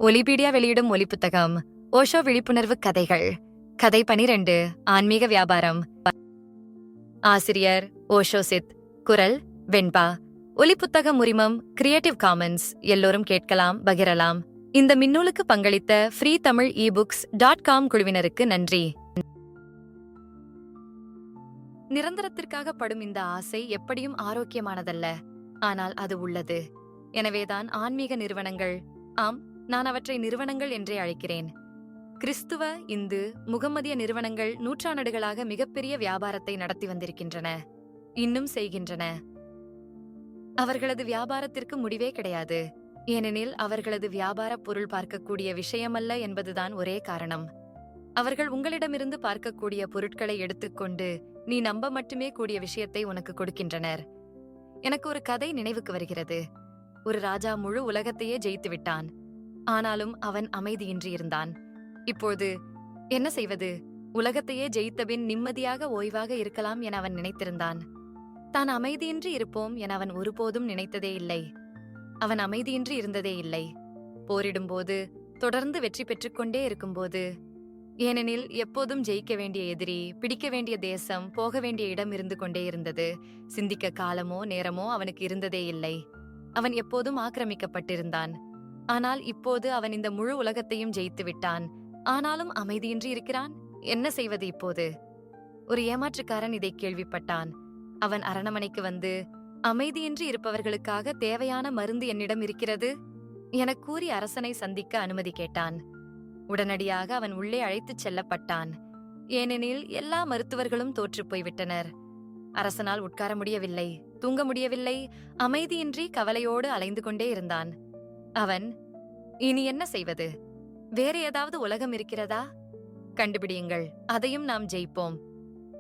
ஒலிபீடியா வெளியிடும் ஒலிப்புத்தகம் ஓஷோ விழிப்புணர்வு கதைகள். கதை 12. ஆன்மீக வியாபாரம். ஆசிரியர் ஓஷோ சித். குரல் வெண்பா. ஒலிப்புத்தகம் உரிமம் கிரியேட்டிவ் காமன்ஸ். எல்லோரும் கேட்கலாம், பகிரலாம். இந்த மின்னூலுக்கு பங்களித்த ஃப்ரீ தமிழ் ebooks.com குழுவினருக்கு நன்றி. நிரந்தரத்திற்காக படும் இந்த ஆசை எப்படியும் ஆரோக்கியமானதல்ல, ஆனால் அது உள்ளது. எனவேதான் ஆன்மீக நிறுவனங்கள், ஆம், நான் அவற்றை நிறுவனங்கள் என்றே அழைக்கிறேன், கிறிஸ்துவ, இந்து, முகம்மதிய நிறுவனங்கள் நூற்றாண்டுகளாக மிகப்பெரிய வியாபாரத்தை நடத்தி வந்திருக்கின்றன, இன்னும் செய்கின்றன. அவர்களது வியாபாரத்திற்கு முடிவே கிடையாது, ஏனெனில் அவர்களது வியாபார பொருள் பார்க்கக்கூடிய விஷயமல்ல என்பதுதான் ஒரே காரணம். அவர்கள் உங்களிடமிருந்து பார்க்கக்கூடிய பொருட்களை எடுத்துக்கொண்டு நீ நம்ப மட்டுமே கூடிய விஷயத்தை உனக்கு கொடுக்கின்றனர். எனக்கு ஒரு கதை நினைவுக்கு வருகிறது. ஒரு ராஜா முழு உலகத்தையே ஜெயித்து விட்டான். ஆனாலும் அவன் அமைதியின்றி இருந்தான். இப்போது என்ன செய்வது? உலகத்தையே ஜெயித்தபின் நிம்மதியாக ஓய்வாக இருக்கலாம் என அவன் நினைத்திருந்தான். தான் அமைதியின்றி இருப்போம் என அவன் ஒருபோதும் நினைத்ததே இல்லை. அவன் அமைதியின்றி இருந்ததே இல்லை. போரிடும்போது, தொடர்ந்து வெற்றி பெற்றுக்கொண்டே இருக்கும்போது, ஏனெனில் எப்போதும் ஜெயிக்க வேண்டிய எதிரி, பிடிக்க வேண்டிய தேசம், போக வேண்டிய இடம் இருந்து கொண்டே இருந்தது. சிந்திக்க காலமோ நேரமோ அவனுக்கு இருந்ததே இல்லை. அவன் எப்போதும் ஆக்கிரமிக்கப்பட்டிருந்தான். ஆனால் இப்போது அவன் இந்த முழு உலகத்தையும் ஜெயித்து விட்டான். ஆனாலும் அமைதியின்றி இருக்கிறான். என்ன செய்வது இப்போது? ஒரு ஏமாற்றுக்காரன் இதை கேள்விப்பட்டான். அவன் அரண்மனைக்கு வந்து, அமைதியின்றி இருப்பவர்களுக்காக தேவையான மருந்து என்னிடம் இருக்கிறது எனக் கூறி அரசனை சந்திக்க அனுமதி கேட்டான். உடனடியாக அவன் உள்ளே அழைத்துச் செல்லப்பட்டான். ஏனெனில் எல்லா மருத்துவர்களும் தோற்றுப் போய்விட்டனர். அரசனால் உட்கார முடியவில்லை, தூங்க முடியவில்லை, அமைதியின்றி கவலையோடு அலைந்து கொண்டே இருந்தான். அவன், இனி என்ன செய்வது? வேறு ஏதாவது உலகம் இருக்கிறதா? கண்டுபிடியுங்கள், அதையும் நாம் ஜெயிப்போம்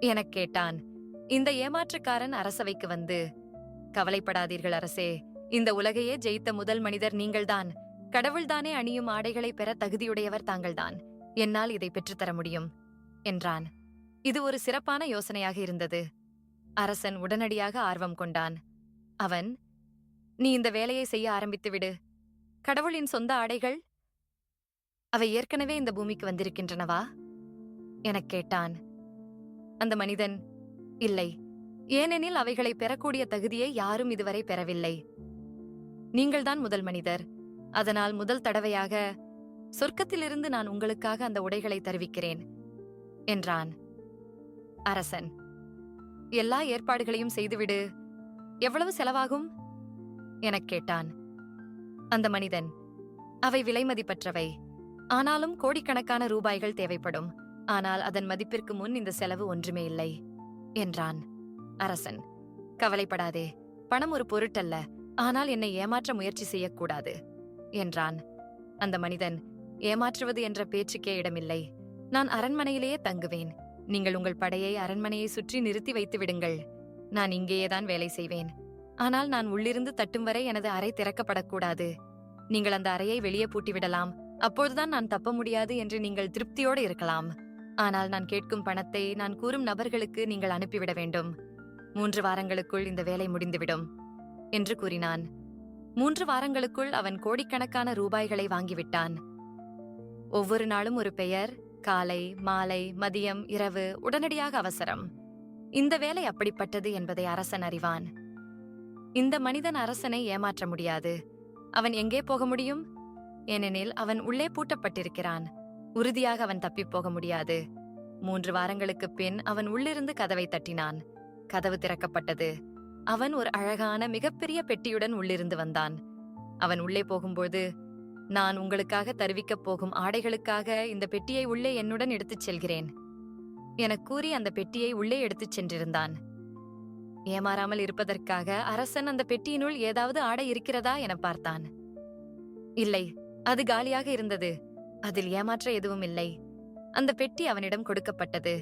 எனக் கேட்டான். இந்த ஏமாற்றுக்காரன் அரசவைக்கு வந்து, கவலைப்படாதீர்கள் அரசே, இந்த உலகையே ஜெயித்த முதல் மனிதர் நீங்கள்தான். கடவுள்தானே அணியும் ஆடைகளை பெற தகுதியுடையவர் தாங்கள்தான். என்னால் இதை பெற்றுத்தர முடியும் என்றான். இது ஒரு சிறப்பான யோசனையாக இருந்தது. அரசன் உடனடியாக ஆர்வம் கொண்டான். அவன், நீ இந்த வேலையை செய்ய ஆரம்பித்து விடு. கடவுளின் சொந்த ஆடைகள், அவை ஏற்கனவே இந்த பூமிக்கு வந்திருக்கின்றனவா எனக் கேட்டான். அந்த மனிதன், இல்லை, ஏனெனில் அவைகளை பெறக்கூடிய தகுதியை யாரும் இதுவரை பெறவில்லை. நீங்கள்தான் முதல் மனிதர். அதனால் முதல் தடவையாக சொர்க்கத்திலிருந்து நான் உங்களுக்காக அந்த உடைகளை தருவிக்கிறேன் என்றான். அரசன், எல்லா ஏற்பாடுகளையும் செய்துவிடு. எவ்வளவு செலவாகும் எனக் கேட்டான். அந்த மனிதன், அவை விலைமதிப்பற்றவை. ஆனாலும் கோடிக்கணக்கான ரூபாய்கள் தேவைப்படும். ஆனால் அதன் மதிப்பிற்கு முன் இந்த செலவு ஒன்றுமே இல்லை என்றான். அரசன், கவலைப்படாதே, பணம் ஒரு பொருட்டல்ல. ஆனால் என்னை ஏமாற்ற முயற்சி செய்யக்கூடாது என்றான். அந்த மனிதன், ஏமாற்றுவது என்ற பேச்சுக்கே இடமில்லை. நான் அரண்மனையிலேயே தங்குவேன். நீங்கள் உங்கள் படையை அரண்மனையை சுற்றி நிறுத்தி வைத்து விடுங்கள். நான் இங்கேயேதான் வேலை செய்வேன். ஆனால் நான் உள்ளிருந்து தட்டும் வரை எனது அறை திறக்கப்படக்கூடாது. நீங்கள் அந்த அறையை வெளியே பூட்டிவிடலாம். அப்போதுதான் நான் தப்ப முடியாது என்று நீங்கள் திருப்தியோடு இருக்கலாம். ஆனால் நான் கேட்கும் பணத்தை நான் கூறும் நபர்களுக்கு நீங்கள் அனுப்பிவிட வேண்டும். 3 வாரங்களுக்குள் இந்த வேலை முடிந்துவிடும் என்று கூறினான். 3 வாரங்களுக்குள் அவன் கோடிக்கணக்கான ரூபாய்களை வாங்கிவிட்டான். ஒவ்வொரு நாளும் ஒரு பெயர், காலை, மாலை, மதியம், இரவு, உடனடியாக அவசரம். இந்த வேலை அப்படிப்பட்டது என்பதை அரசன் அறிவான். இந்த மனிதன் அரசனை ஏமாற்ற முடியாது. அவன் எங்கே போக முடியும்? ஏனெனில் அவன் உள்ளே பூட்டப்பட்டிருக்கிறான். உறுதியாக அவன் தப்பிப் போக முடியாது. 3 வாரங்களுக்குப் பின் அவன் உள்ளிருந்து கதவை தட்டினான். கதவு திறக்கப்பட்டது. அவன் ஒரு அழகான மிகப்பெரிய பெட்டியுடன் உள்ளிருந்து வந்தான். அவன் உள்ளே போகும்போது, நான் உங்களுக்காக தருவிக்கப் போகும் ஆடைகளுக்காக இந்த பெட்டியை உள்ளே என்னுடன் எடுத்துச் செல்கிறேன் எனக் கூறி அந்த பெட்டியை உள்ளே எடுத்துச் சென்றிருந்தான். ஏமாறாமல் இருப்பதற்காக அரசன் அந்த பெட்டியினுள் ஏதாவது ஆடை இருக்கிறதா என பார்த்தான். இல்லை, அது காலியாக இருந்தது. அதில் ஏமாற்ற எதுவும் இல்லை. அந்த பெட்டி அவனிடம் கொடுக்கப்பட்டது.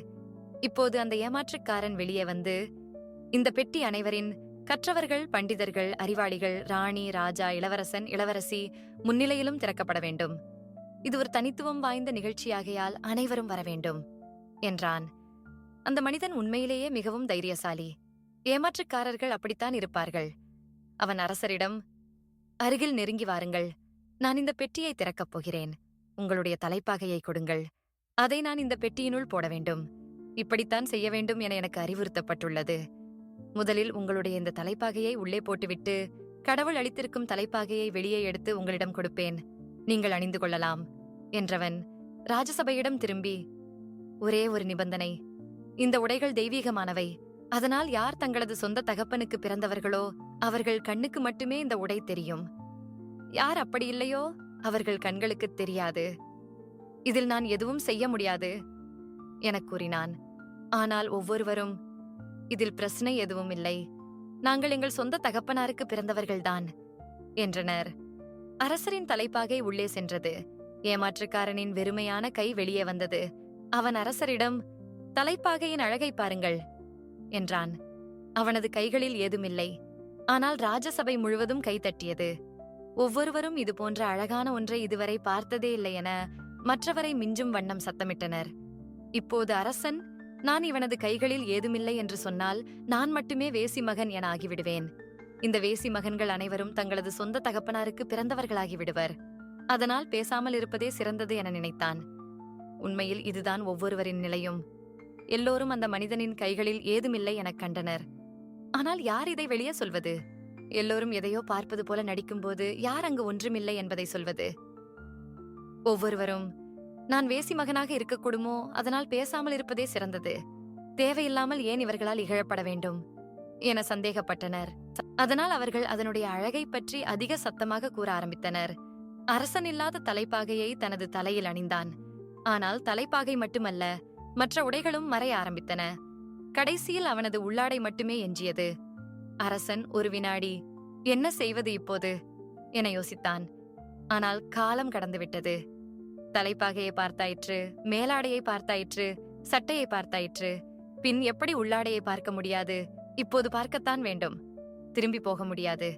இப்போது அந்த ஏமாற்றுக்காரன் வெளியே வந்து, இந்த பெட்டி அனைவரின், கற்றவர்கள், பண்டிதர்கள், அறிவாளிகள், ராணி, ராஜா, இளவரசன், இளவரசி முன்னிலையிலும் திறக்கப்பட வேண்டும். இது ஒரு தனித்துவம் வாய்ந்த நிகழ்ச்சியாகையால் அனைவரும் வர வேண்டும் என்றான். அந்த மனிதன் உண்மையிலேயே மிகவும் தைரியசாலி. ஏமாற்றுக்காரர்கள் அப்படித்தான் இருப்பார்கள். அவன் அரசரிடம், அருகில் நெருங்கி வாருங்கள், நான் இந்த பெட்டியை திறக்கப் போகிறேன். உங்களுடைய தலைப்பாகையை கொடுங்கள். அதை நான் இந்த பெட்டியினுள் போட வேண்டும். இப்படித்தான் செய்ய வேண்டும் என எனக்கு அறிவுறுத்தப்பட்டுள்ளது. முதலில் உங்களுடைய இந்த தலைப்பாகையை உள்ளே போட்டுவிட்டு கடவுள் அளித்திருக்கும் தலைப்பாகையை வெளியே எடுத்து உங்களிடம் கொடுப்பேன். நீங்கள் அணிந்து கொள்ளலாம் என்றவன் ராஜசபையிடம் திரும்பி, ஒரே ஒரு நிபந்தனை. இந்த உடைகள் தெய்வீகமானவை. அதனால் யார் தங்களது சொந்த தகப்பனுக்கு பிறந்தவர்களோ அவர்கள் கண்ணுக்கு மட்டுமே இந்த உடை தெரியும். யார் அப்படி இல்லையோ அவர்கள் கண்களுக்கு தெரியாது. இதில் நான் எதுவும் செய்ய முடியாது எனக் கூறினான். ஆனால் ஒவ்வொருவரும், இதில் பிரச்சனை எதுவும் இல்லை, நாங்கள் எங்கள் சொந்த தகப்பனாருக்கு பிறந்தவர்கள்தான் என்றனர். அரசரின் தலைப்பாகை உள்ளே சென்றது. ஏமாற்றுக்காரனின் வெறுமையான கை வெளியே வந்தது. அவன் அரசரிடம், தலைப்பாகையின் அழகை பாருங்கள் என்றான். அவனது கைகளில் ஏதுமில்லை. ஆனால் ராஜசபை முழுவதும் கைதட்டியது. ஒவ்வொருவரும் இது போன்ற அழகான ஒன்றை இதுவரை பார்த்ததே இல்லை என மற்றவரை மிஞ்சும் வண்ணம் சத்தமிட்டனர். இப்போது அரசன், நான் இவனது கைகளில் ஏதுமில்லை என்று சொன்னால் நான் மட்டுமே வேசி மகன் என ஆகிவிடுவேன். இந்த வேசி மகன்கள் அனைவரும் தங்களது சொந்த தகப்பனாருக்கு பிறந்தவர்களாகிவிடுவர். அதனால் பேசாமல் இருப்பதே சிறந்தது என நினைத்தான். உண்மையில் இதுதான் ஒவ்வொருவரின் நிலையும். எல்லோரும் அந்த மனிதனின் கைகளில் ஏதுமில்லை எனக் கண்டனர். ஆனால் யார் இதை வெளியே சொல்வது? எல்லோரும் எதையோ பார்ப்பது போல நடிக்கும்போது யார் அங்கு ஒன்றுமில்லை என்பதை சொல்வது? ஒவ்வொருவரும், நான் வேசி மகனாக இருக்கக்கூடுமோ, அதனால் பேசாமல் இருப்பதே சிறந்தது. தேவையில்லாமல் ஏன் இவர்களால் இகழப்பட வேண்டும் என சந்தேகப்பட்டனர். அதனால் அவர்கள் அதனுடைய அழகை பற்றி அதிக சத்தமாக கூற ஆரம்பித்தனர். அரசன் இல்லாத தலைப்பாகையை தனது தலையில் அணிந்தான். ஆனால் தலைப்பாகை மட்டுமல்ல, மற்ற உடைகளும் மறைய ஆரம்பித்தன. கடைசியில் அவனது உள்ளாடை மட்டுமே எஞ்சியது. அரசன் ஒரு வினாடி, என்ன செய்வது இப்போது என யோசித்தான். ஆனால் காலம் கடந்துவிட்டது. தலைப்பாகையை பார்த்தாயிற்று, மேலாடையை பார்த்தாயிற்று, சட்டையை பார்த்தாயிற்று. பின் எப்படி உள்ளாடையை பார்க்க முடியாது? இப்போது பார்க்கத்தான் வேண்டும். திரும்பி போக முடியாது.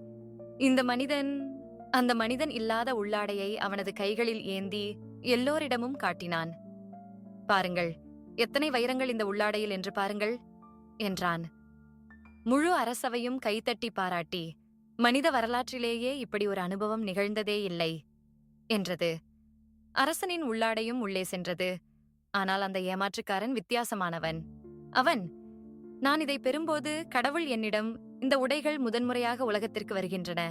அந்த மனிதன் இல்லாத உள்ளாடையை அவனது கைகளில் ஏந்தி எல்லோரிடமும் காட்டினான். பாருங்கள், எத்தனை வைரங்கள் இந்த உள்ளாடையில் என்று பாருங்கள் என்றான். முழு அரசவையும் கைத்தட்டி பாராட்டி, மனித வரலாற்றிலேயே இப்படி ஒரு அனுபவம் நிகழ்ந்ததே இல்லை என்றது. அரசனின் உள்ளாடையும் உள்ளே சென்றது. ஆனால் அந்த ஏமாற்றுக்காரன் வித்தியாசமானவன். அவன், நான் இதை பெறும்போது கடவுள் என்னிடம், இந்த உடைகள் முதன்முறையாக உலகத்திற்கு வருகின்றன.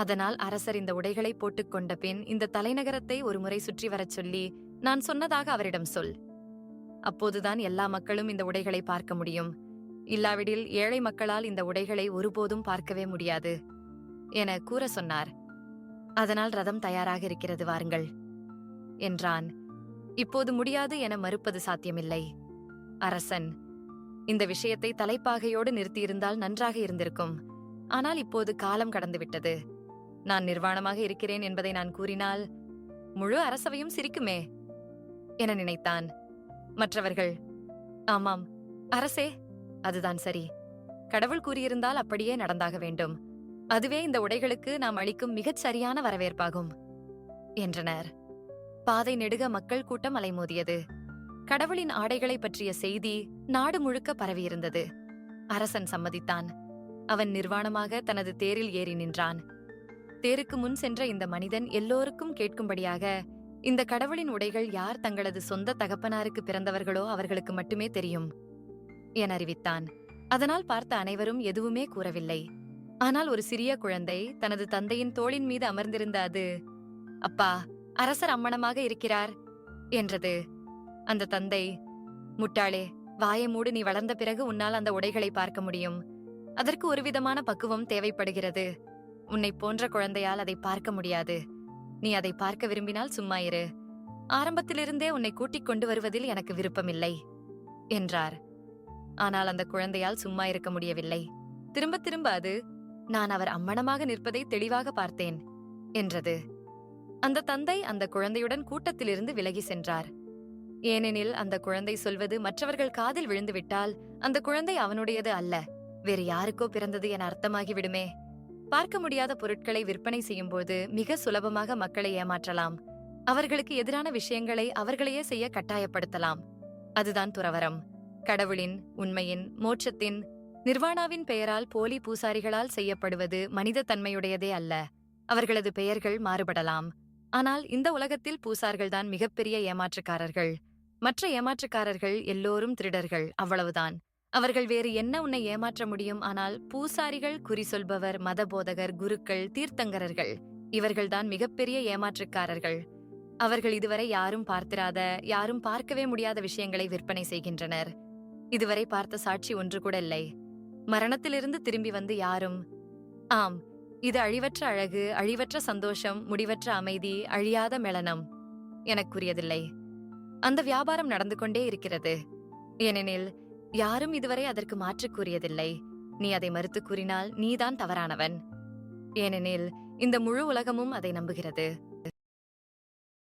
அதனால் அரசர் இந்த உடைகளை போட்டுக்கொண்ட பின் இந்த தலைநகரத்தை ஒரு முறை சுற்றி வரச் சொல்லி நான் சொன்னதாக அவரிடம் சொல். அப்போதுதான் எல்லா மக்களும் இந்த உடைகளை பார்க்க முடியும். இல்லாவிடில் ஏழை மக்களால் இந்த உடைகளை ஒருபோதும் பார்க்கவே முடியாது என கூற சொன்னார். அதனால் ரதம் தயாராக இருக்கிறது, வாருங்கள் என்றான். இப்போது முடியாது என மறுப்பது சாத்தியமில்லை. அரசன், இந்த விஷயத்தை தலைப்பாகையோடு நிறுத்தியிருந்தால் நன்றாக இருந்திருக்கும். ஆனால் இப்போது காலம் கடந்துவிட்டது. நான் நிர்வாணமாக இருக்கிறேன் என்பதை நான் கூறினால் முழு அரசவையும் சிரிக்குமே என நினைத்தான். மற்றவர்கள், ஆமாம் அரசே, அதுதான் சரி. கடவுள் கூறியிருந்தால் அப்படியே நடந்தாக வேண்டும். அதுவே இந்த உடைகளுக்கு நாம் அளிக்கும் மிகச் சரியான வரவேற்பாகும் என்றனர். பாதை நெடுக மக்கள் கூட்டம் அலைமோதியது. கடவுளின் ஆடைகளை பற்றிய செய்தி நாடு முழுக்க பரவியிருந்தது. அரசன் சம்மதித்தான். அவன் நிர்வாணமாக தனது தேரில் ஏறி நின்றான். தேருக்கு முன் சென்ற இந்த மனிதன் எல்லோருக்கும் கேட்கும்படியாக, இந்த கடவுளின் உடைகள் யார் தங்களது சொந்த தகப்பனாருக்கு பிறந்தவர்களோ அவர்களுக்கு மட்டுமே தெரியும் என அறிவித்தான். அதனால் பார்த்த அனைவரும் எதுவுமே கூறவில்லை. ஆனால் ஒரு சிறிய குழந்தை தனது தந்தையின் தோளின் மீது அமர்ந்திருந்த அது, அப்பா, அரசர் அம்மணமாக இருக்கிறார் என்றது. அந்த தந்தை, முட்டாளே, வாயை மூடு, நீ வளர்ந்த பிறகு உன்னால் அந்த உடைகளை பார்க்க முடியும். அதற்கு ஒருவிதமான பக்குவம் தேவைப்படுகிறது. உன்னை போன்ற குழந்தையால் அதை பார்க்க முடியாது. நீ அதை பார்க்க விரும்பினால் சும்மா இரு. ஆரம்பத்திலிருந்தே உன்னை கூட்டிக் கொண்டு வருவதில் எனக்கு விருப்பமில்லை என்றார். ஆனால் அந்த குழந்தையால் சும்மா இருக்க முடியவில்லை. திரும்ப திரும்ப அது, நான் அவர் அம்மணமாக நிற்பதை தெளிவாக பார்த்தேன் என்றது. அந்த தந்தை அந்த குழந்தையுடன் கூட்டத்திலிருந்து விலகி சென்றார். ஏனெனில் அந்த குழந்தை சொல்வது மற்றவர்கள் காதில் விழுந்துவிட்டால் அந்த குழந்தை அவனுடையது அல்ல, வேறு யாருக்கோ பிறந்தது என அர்த்தமாகிவிடுமே. பார்க்க முடியாத பொருட்களை விற்பனை செய்யும்போது மிக சுலபமாக மக்களை ஏமாற்றலாம். அவர்களுக்கு எதிரான விஷயங்களை அவர்களையே செய்ய கட்டாயப்படுத்தலாம். அதுதான் துறவரம். கடவுளின், உண்மையின், மோட்சத்தின், நிர்வாணாவின் பெயரால் போலி பூசாரிகளால் செய்யப்படுவது மனித தன்மையுடையதே அல்ல. அவர்களது பெயர்கள் மாறுபடலாம், ஆனால் இந்த உலகத்தில் பூசார்கள்தான் மிகப்பெரிய ஏமாற்றுக்காரர்கள். மற்ற ஏமாற்றுக்காரர்கள் எல்லோரும் திருடர்கள், அவ்வளவுதான். அவர்கள் வேறு என்ன உன்னை ஏமாற்ற முடியும்? ஆனால் பூசாரிகள், குறி சொல்பவர், மதபோதகர், குருக்கள், தீர்த்தங்கரர்கள் இவர்கள்தான் மிகப்பெரிய ஏமாற்றுக்காரர்கள். அவர்கள் இதுவரை யாரும் பார்த்திராத, யாரும் பார்க்கவே முடியாத விஷயங்களை விற்பனை செய்கின்றனர். இதுவரை பார்த்த சாட்சி ஒன்று கூட இல்லை. மரணத்திலிருந்து திரும்பி வந்து யாரும், ஆம், இது அழிவற்ற அழகு, அழிவற்ற சந்தோஷம், முடிவற்ற அமைதி, அழியாத மெளனம் எனக்குரியதில்லை. அந்த வியாபாரம் நடந்து கொண்டே இருக்கிறது. ஏனெனில் யாரும் இதுவரை அதற்கு மாற்று கூறியதில்லை. நீ அதை மறுத்து கூறினால் நீதான் தவறானவன். ஏனெனில் இந்த முழு உலகமும் அதை நம்புகிறது.